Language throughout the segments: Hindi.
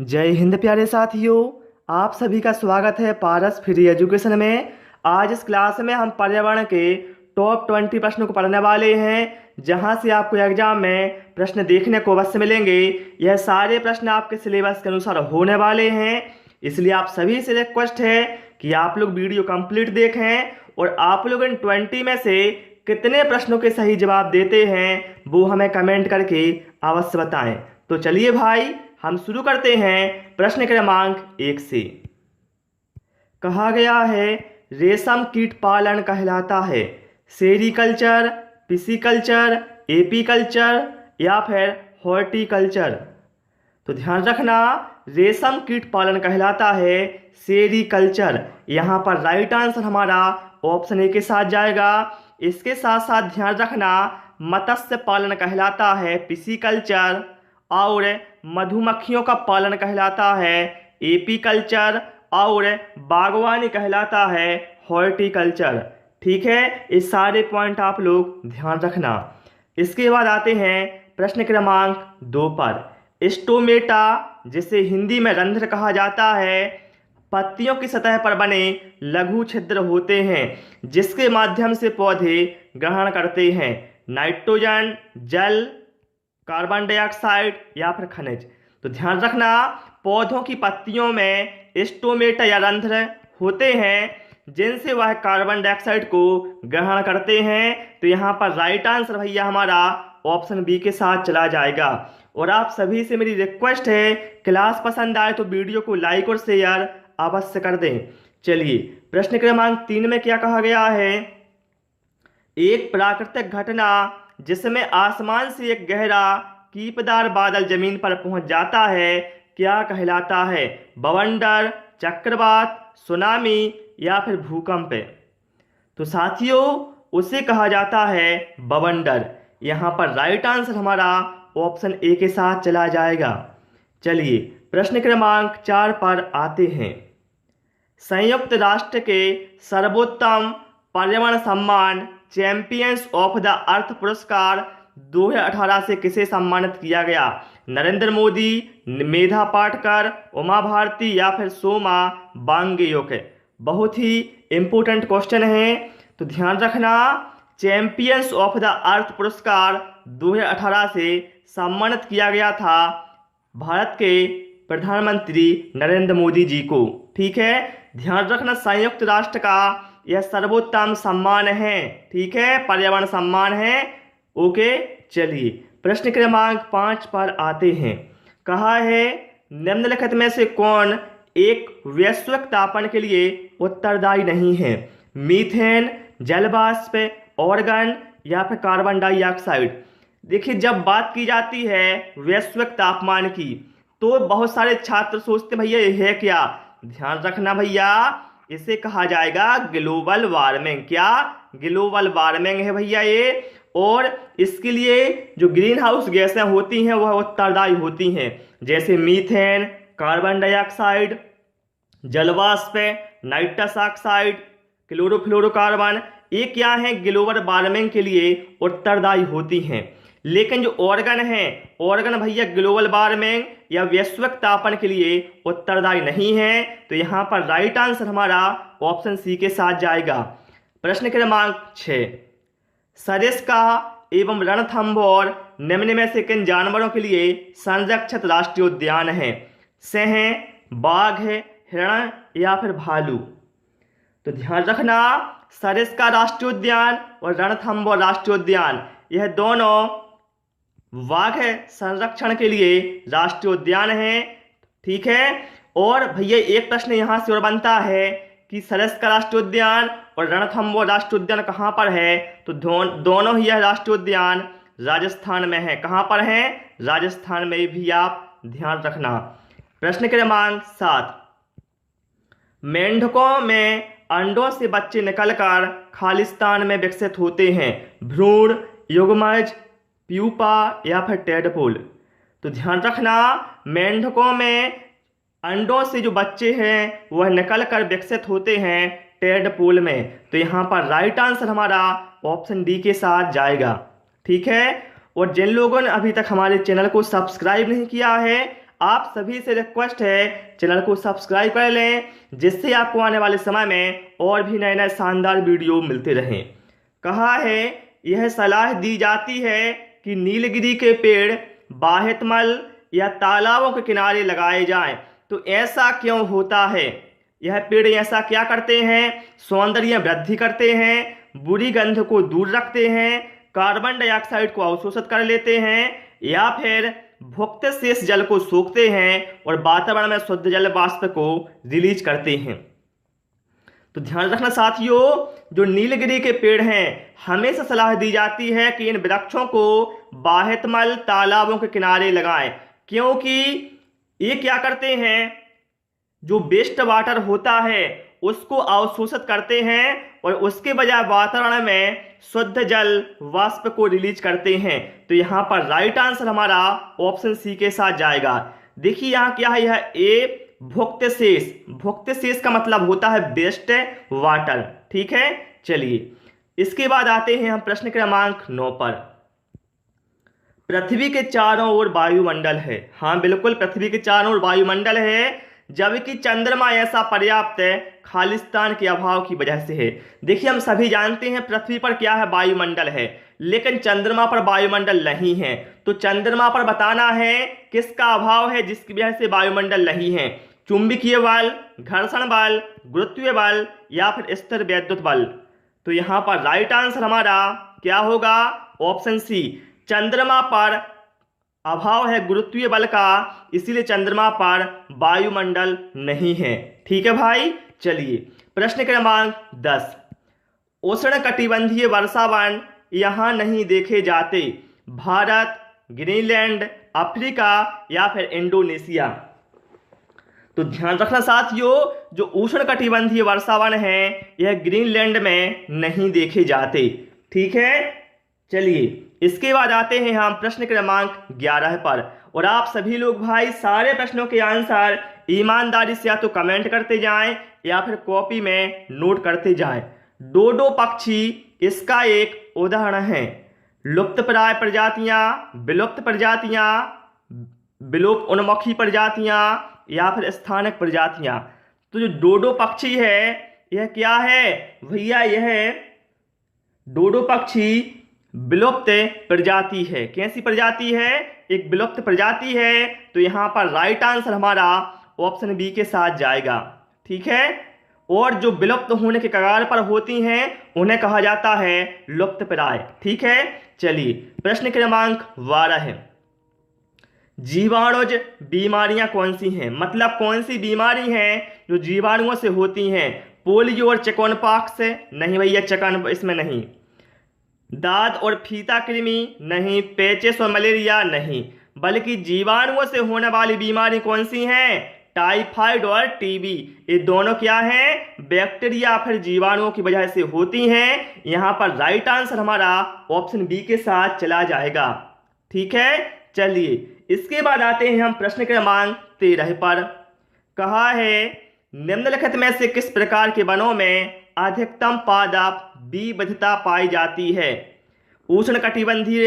जय हिंद प्यारे साथियों। आप सभी का स्वागत है पारस फ्री एजुकेशन में। आज इस क्लास में हम पर्यावरण के टॉप 20 प्रश्नों को पढ़ने वाले हैं, जहां से आपको एग्जाम में प्रश्न देखने को अवश्य मिलेंगे। यह सारे प्रश्न आपके सिलेबस के अनुसार होने वाले हैं, इसलिए आप सभी से रिक्वेस्ट है कि आप लोग वीडियो कंप्लीट देखें और आप लोग इन 20 में से कितने प्रश्नों के सही जवाब देते हैं वो हमें कमेंट करके अवश्य बताएं। तो चलिए भाई, हम शुरू करते हैं प्रश्न क्रमांक 1 से। कहा गया है रेशम कीट पालन कहलाता है सेरीकल्चर, पिसीकल्चर, एपीकल्चर या फिर हॉर्टिकल्चर। तो ध्यान रखना, रेशम कीट पालन कहलाता है सेरीकल्चर। यहाँ पर राइट आंसर हमारा ऑप्शन ए के साथ जाएगा। इसके साथ साथ ध्यान रखना, मत्स्य पालन कहलाता है पिसीकल्चर और मधुमक्खियों का पालन कहलाता है एपीकल्चर और बागवानी कहलाता है हॉर्टिकल्चर। ठीक है, इस सारे पॉइंट आप लोग ध्यान रखना। इसके बाद आते हैं प्रश्न क्रमांक 2 पर। स्टोमेटा, जिसे हिंदी में रंध्र कहा जाता है, पत्तियों की सतह पर बने लघु छिद्र होते हैं जिसके माध्यम से पौधे ग्रहण करते हैं नाइट्रोजन, जल, कार्बन डाइऑक्साइड या फिर खनिज। तो ध्यान रखना, पौधों की पत्तियों में स्टोमेटा या रंध्र होते हैं जिनसे वह कार्बन डाइऑक्साइड को ग्रहण करते हैं। तो यहाँ पर राइट आंसर भैया हमारा ऑप्शन बी के साथ चला जाएगा। और आप सभी से मेरी रिक्वेस्ट है, क्लास पसंद आए तो वीडियो को लाइक और शेयर अवश्य कर दें। चलिए, प्रश्न क्रमांक 3 में क्या कहा गया है। एक प्राकृतिक घटना जिसमें आसमान से एक गहरा कीपदार बादल जमीन पर पहुंच जाता है क्या कहलाता है। बवंडर, चक्रवात, सुनामी या फिर भूकंप। तो साथियों, उसे कहा जाता है बवंडर। यहाँ पर राइट आंसर हमारा ऑप्शन ए के साथ चला जाएगा। चलिए, प्रश्न क्रमांक 4 पर आते हैं। संयुक्त राष्ट्र के सर्वोत्तम पर्यावरण सम्मान चैंपियंस ऑफ द अर्थ पुरस्कार 2018 से किसे सम्मानित किया गया। नरेंद्र मोदी, मेधा पाटकर, उमा भारती या फिर सोमा बांगेयोक। बहुत ही इंपॉर्टेंट क्वेश्चन है, तो ध्यान रखना, चैंपियंस ऑफ द अर्थ पुरस्कार 2018 से सम्मानित किया गया था भारत के प्रधानमंत्री नरेंद्र मोदी जी को। ठीक है, ध्यान रखना, संयुक्त राष्ट्र का यह सर्वोत्तम सम्मान है। ठीक है, पर्यावरण सम्मान है। ओके, चलिए प्रश्न क्रमांक 5 पर आते हैं। कहा है निम्नलिखित में से कौन एक वैश्विक तापन के लिए उत्तरदायी नहीं है। मीथेन, जलवाष्प, ऑर्गन या फिर कार्बन डाइऑक्साइड। देखिए, जब बात की जाती है वैश्विक तापमान की तो बहुत सारे छात्र सोचते भैया ये है क्या। ध्यान रखना भैया, इसे कहा जाएगा ग्लोबल वार्मिंग। क्या ग्लोबल वार्मिंग है भैया ये। और इसके लिए जो ग्रीन हाउस गैसें होती हैं वह उत्तरदायी होती हैं, जैसे मीथेन, कार्बन डाइऑक्साइड, जलवाष्प, नाइट्रस ऑक्साइड, क्लोरोफ्लोरोकार्बन। ये क्या है, ग्लोबल वार्मिंग के लिए उत्तरदायी होती हैं। लेकिन जो ऑर्गन है, ऑर्गन भैया ग्लोबल वार्मिंग या वैश्विक तापन के लिए उत्तरदायी नहीं है। तो यहाँ पर राइट आंसर हमारा ऑप्शन सी के साथ जाएगा। प्रश्न क्रमांक 6। सरिस्का एवं रणथंभौर निम्न में से किन जानवरों के लिए संरक्षित राष्ट्रीय उद्यान है। सिंह, बाघ, हिरण या फिर भालू। तो ध्यान रखना, सरिस्का राष्ट्रीय उद्यान और रणथंभौर राष्ट्रीय उद्यान, यह दोनों बाघ संरक्षण के लिए राष्ट्रीय उद्यान है। ठीक है, और भैया एक प्रश्न यहाँ से और बनता है कि सरिस्का राष्ट्रीय उद्यान और रणथंभौर राष्ट्रीय उद्यान कहाँ पर है। तो दोनों ही यह राष्ट्रीय उद्यान राजस्थान में है। कहाँ पर है, राजस्थान में भी आप ध्यान रखना। प्रश्न क्रमांक 7। मेंढकों में अंडों से बच्चे निकलकर खालिस्तान में विकसित होते हैं। भ्रूण, युग्मज, प्यूपा या फिर टेडपोल। तो ध्यान रखना, मेंढकों में अंडों से जो बच्चे हैं वह निकलकर विकसित होते हैं टेडपोल में। तो यहाँ पर राइट आंसर हमारा ऑप्शन डी के साथ जाएगा। ठीक है, और जिन लोगों ने अभी तक हमारे चैनल को सब्सक्राइब नहीं किया है, आप सभी से रिक्वेस्ट है चैनल को सब्सक्राइब कर लें, जिससे आपको आने वाले समय में और भी नए नए शानदार वीडियो मिलते रहें। कहा है यह सलाह दी जाती है कि नीलगिरी के पेड़ बाहेतमल या तालाबों के किनारे लगाए जाएं। तो ऐसा क्यों होता है? यह पेड़ ऐसा क्या करते हैं? सौंदर्य वृद्धि करते हैं, बुरी गंध को दूर रखते हैं, कार्बन डाइऑक्साइड को अवशोषित कर लेते हैं, या फिर भुक्त शेष जल को सोखते हैं और वातावरण में शुद्ध जल वाष्प को रिलीज करते हैं। तो ध्यान रखना साथियों, जो नीलगिरी के पेड़ हैं हमेशा सलाह दी जाती है कि इन वृक्षों को बाहेतमल तालाबों के किनारे लगाएं, क्योंकि ये क्या करते हैं, जो वेस्ट वाटर होता है उसको अवशोषित करते हैं और उसके बजाय वातावरण में शुद्ध जल वाष्प को रिलीज करते हैं। तो यहाँ पर राइट आंसर हमारा ऑप्शन सी के साथ जाएगा। देखिए यहाँ क्या है, यह ए भुक्त शेष। भुक्त शेष का मतलब होता है वेस्ट वाटर। ठीक है, चलिए इसके बाद आते हैं हम प्रश्न क्रमांक 9 पर। पृथ्वी के चारों ओर वायुमंडल है। हाँ बिल्कुल, पृथ्वी के चारों ओर वायुमंडल है, जबकि चंद्रमा ऐसा पर्याप्त खालिस्तान के अभाव की वजह से है। देखिए हम सभी जानते हैं पृथ्वी पर क्या है, वायुमंडल है, लेकिन चंद्रमा पर वायुमंडल नहीं है। तो चंद्रमा पर बताना है किसका अभाव है, जिसकी वजह से वायुमंडल नहीं है। चुंबकीय बल, घर्षण बल, गुरुत्वीय बल या फिर स्थिर वैद्युत बल। तो यहाँ पर राइट आंसर हमारा क्या होगा, ऑप्शन सी। चंद्रमा पर अभाव है गुरुत्वीय बल का, इसीलिए चंद्रमा पर वायुमंडल नहीं है। ठीक है भाई, चलिए प्रश्न क्रमांक 10। उष्णकटिबंधीय वर्षावन यहाँ नहीं देखे जाते। भारत, ग्रीनलैंड, अफ्रीका या फिर इंडोनेशिया। तो ध्यान रखना साथियों, जो उष्णकटिबंधीय वर्षावन है यह ग्रीनलैंड में नहीं देखे जाते। ठीक है, चलिए इसके बाद आते हैं हम प्रश्न क्रमांक 11 पर। और आप सभी लोग भाई सारे प्रश्नों के आंसर ईमानदारी से या तो कमेंट करते जाएं या फिर कॉपी में नोट करते जाएं। डोडो पक्षी इसका एक उदाहरण है। लुप्तप्राय प्रजातियां, विलुप्त प्रजातियां, विलोप उन्मुखी प्रजातियां या फिर स्थानिक प्रजातियां। तो जो डोडो पक्षी है यह क्या है भैया, यह डोडो पक्षी विलुप्त प्रजाति है। कैसी प्रजाति है, एक विलुप्त प्रजाति है। तो यहाँ पर राइट आंसर हमारा ऑप्शन बी के साथ जाएगा। ठीक है, और जो विलुप्त होने के कगार पर होती हैं उन्हें कहा जाता है लुप्तप्राय। ठीक है, चलिए प्रश्न क्रमांक 12 है। जीवाणुज बीमारियां कौन सी हैं, मतलब कौन सी बीमारी हैं जो जीवाणुओं से होती हैं। पोलियो और चिकनपॉक्स नहीं भैया, चिकन इसमें नहीं। दाद और फीता कृमि नहीं। पेचिस और मलेरिया नहीं। बल्कि जीवाणुओं से होने वाली बीमारी कौन सी हैं, टाइफाइड और टीबी। ये दोनों क्या हैं, बैक्टीरिया फिर जीवाणुओं की वजह से होती हैं। यहाँ पर राइट आंसर हमारा ऑप्शन बी के साथ चला जाएगा। ठीक है, चलिए इसके बाद आते हैं हम प्रश्न क्रमांक 13 पर। कहा है निम्नलिखित में से किस प्रकार के वनों में अधिकतम पादप विविधता पाई जाती है। उष्णकटिबंधीय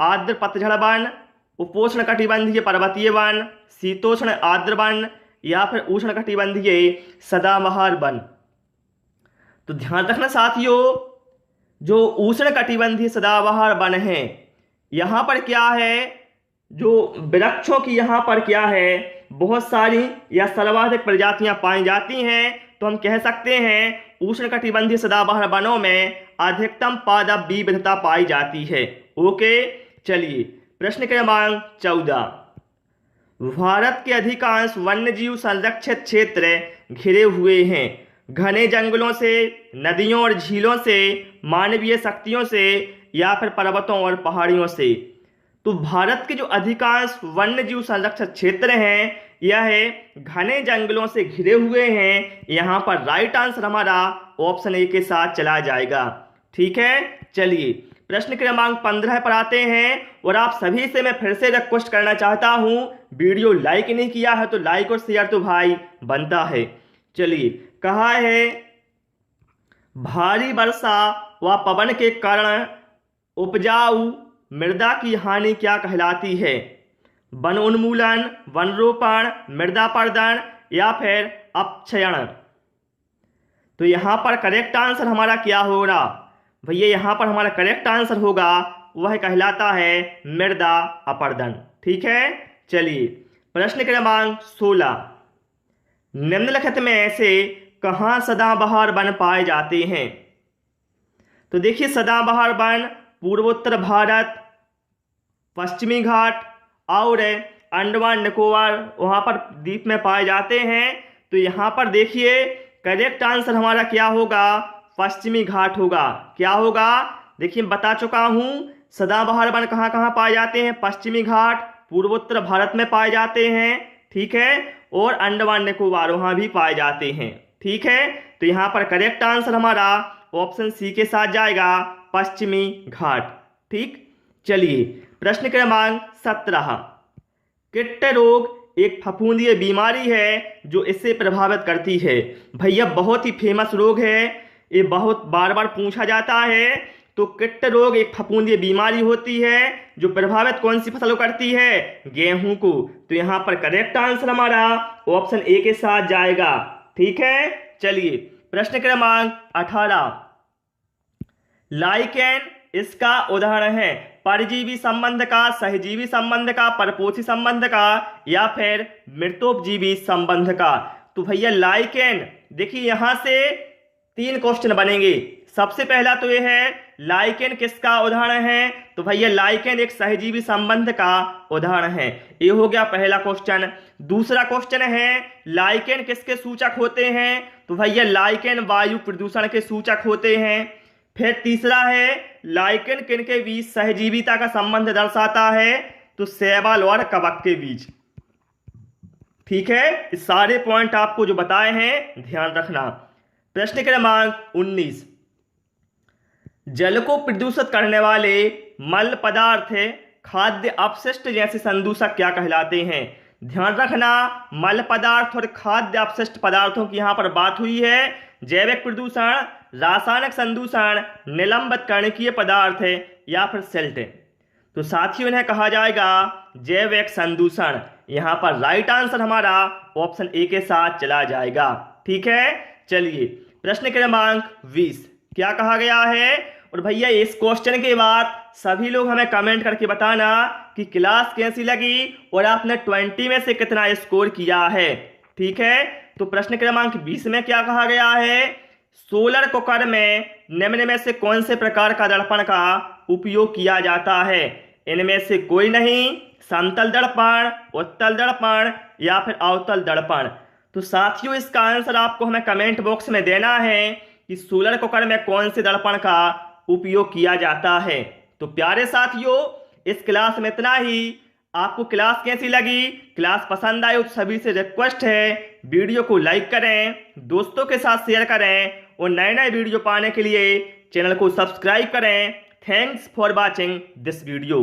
आर्द्र पतझड़ वन, उपोष्णकटिबंधीय पर्वतीय वन, शीतोष्ण आर्द्र वन या फिर उष्णकटिबंधीय सदाबहार वन। तो ध्यान रखना साथियों, जो उष्णकटिबंधीय सदाबहार वन है यहाँ पर क्या है, जो वृक्षों की यहाँ पर क्या है बहुत सारी या सर्वाधिक प्रजातियां पाई जाती हैं। तो हम कह सकते हैं उष्णकटिबंधीय सदाबहार वनों में अधिकतम पादप विविधता पाई जाती है। ओके, चलिए प्रश्न क्रमांक 14। भारत के अधिकांश वन्यजीव संरक्षित क्षेत्र घिरे हुए हैं। घने जंगलों से, नदियों और झीलों से, मानवीय शक्तियों से या फिर पर्वतों और पहाड़ियों से। तो भारत के जो अधिकांश वन्यजीव संरक्षित क्षेत्र हैं यह घने जंगलों से घिरे हुए हैं। यहाँ पर राइट आंसर हमारा ऑप्शन ए के साथ चला जाएगा। ठीक है, चलिए प्रश्न क्रमांक 15 पर आते हैं। और आप सभी से मैं फिर से रिक्वेस्ट करना चाहता हूँ, वीडियो लाइक नहीं किया है तो लाइक और शेयर तो भाई बनता है। चलिए, कहा है भारी वर्षा व पवन के कारण उपजाऊ मृदा की हानि क्या कहलाती है। वन उन्मूलन, वन रोपण, मृदा अपरदन या फिर अपक्षयण। तो यहाँ पर करेक्ट आंसर हमारा क्या होगा भैया? यहाँ पर हमारा करेक्ट आंसर होगा वह कहलाता है मृदा अपरदन। ठीक है, चलिए प्रश्न क्रमांक 16, निम्नलिखित में से कहाँ सदाबहार वन पाए जाते हैं? तो देखिए सदाबहार वन पूर्वोत्तर भारत, पश्चिमी घाट और अंडमान निकोबार वहाँ पर द्वीप में पाए जाते हैं। तो यहाँ पर देखिए करेक्ट आंसर हमारा क्या होगा? पश्चिमी घाट होगा। क्या होगा? देखिए बता चुका हूँ सदाबहार वन कहाँ कहाँ पाए जाते हैं? पश्चिमी घाट, पूर्वोत्तर भारत में पाए जाते हैं। ठीक है, और अंडमान निकोबार वहाँ भी पाए जाते हैं। ठीक है, तो यहाँ पर करेक्ट आंसर हमारा ऑप्शन सी के साथ जाएगा, पश्चिमी घाट। ठीक, चलिए प्रश्न क्रमांक 17, किट रोग एक फफूंदीय बीमारी है जो इससे प्रभावित करती है। भैया बहुत ही फेमस रोग है, ये बहुत बार बार पूछा जाता है। तो किट रोग एक फफूंदीय बीमारी होती है जो प्रभावित कौन सी फसल को करती है? गेहूं को। तो यहाँ पर करेक्ट आंसर हमारा ऑप्शन ए के साथ जाएगा। ठीक है, चलिए प्रश्न क्रमांक 18, लाइकेन इसका उदाहरण है? परजीवी संबंध का, सहजीवी संबंध का, परपोषी संबंध का या फिर मृतोपजीवी संबंध का। तो भैया लाइकेन, देखिए यहां से 3 क्वेश्चन बनेंगे। सबसे पहला तो ये है लाइकेन किसका उदाहरण है? तो भैया लाइकेन एक सहजीवी संबंध का उदाहरण है। ये हो गया पहला क्वेश्चन। दूसरा क्वेश्चन है लाइकेन किसके सूचक होते हैं? तो भैया लाइकेन वायु प्रदूषण के सूचक होते हैं। फिर तीसरा है लाइकेन किनके बीच सहजीविता का संबंध दर्शाता है? तो शैवाल और कवक के बीच। ठीक है, इस सारे पॉइंट आपको जो बताए हैं ध्यान रखना। प्रश्न क्रमांक 19, जल को प्रदूषित करने वाले मल पदार्थ खाद्य अपशिष्ट जैसे संदूषक क्या कहलाते हैं? ध्यान रखना, मल पदार्थ और खाद्य अपशिष्ट पदार्थों की यहां पर बात हुई है। जैविक प्रदूषण, रासायनिक संदूषण, निलंबित कणकीय पदार्थ या फिर सिल्ट। तो साथियों इन्हें कहा जाएगा जैविक संदूषण। यहां पर राइट आंसर हमारा ऑप्शन ए के साथ चला जाएगा। ठीक है, चलिए प्रश्न क्रमांक 20, क्या कहा गया है? और भैया इस क्वेश्चन के बाद सभी लोग हमें कमेंट करके बताना कि क्लास कैसी लगी और आपने 20 में से कितना स्कोर किया है। ठीक है, तो प्रश्न क्रमांक 20 में क्या कहा गया है? सोलर कुकर में निम्न में से कौन से प्रकार का दर्पण का उपयोग किया जाता है? इनमें से कोई नहीं, समतल दर्पण, उत्तल दर्पण या फिर अवतल दर्पण। तो साथियों इसका आंसर आपको हमें कमेंट बॉक्स में देना है कि सोलर कुकर में कौन से दर्पण का उपयोग किया जाता है। तो प्यारे साथियों इस क्लास में इतना ही। आपको क्लास कैसी लगी? क्लास पसंद आई तो सभी से रिक्वेस्ट है वीडियो को लाइक करें, दोस्तों के साथ शेयर करें और नए नए वीडियो पाने के लिए चैनल को सब्सक्राइब करें। Thanks for watching this video.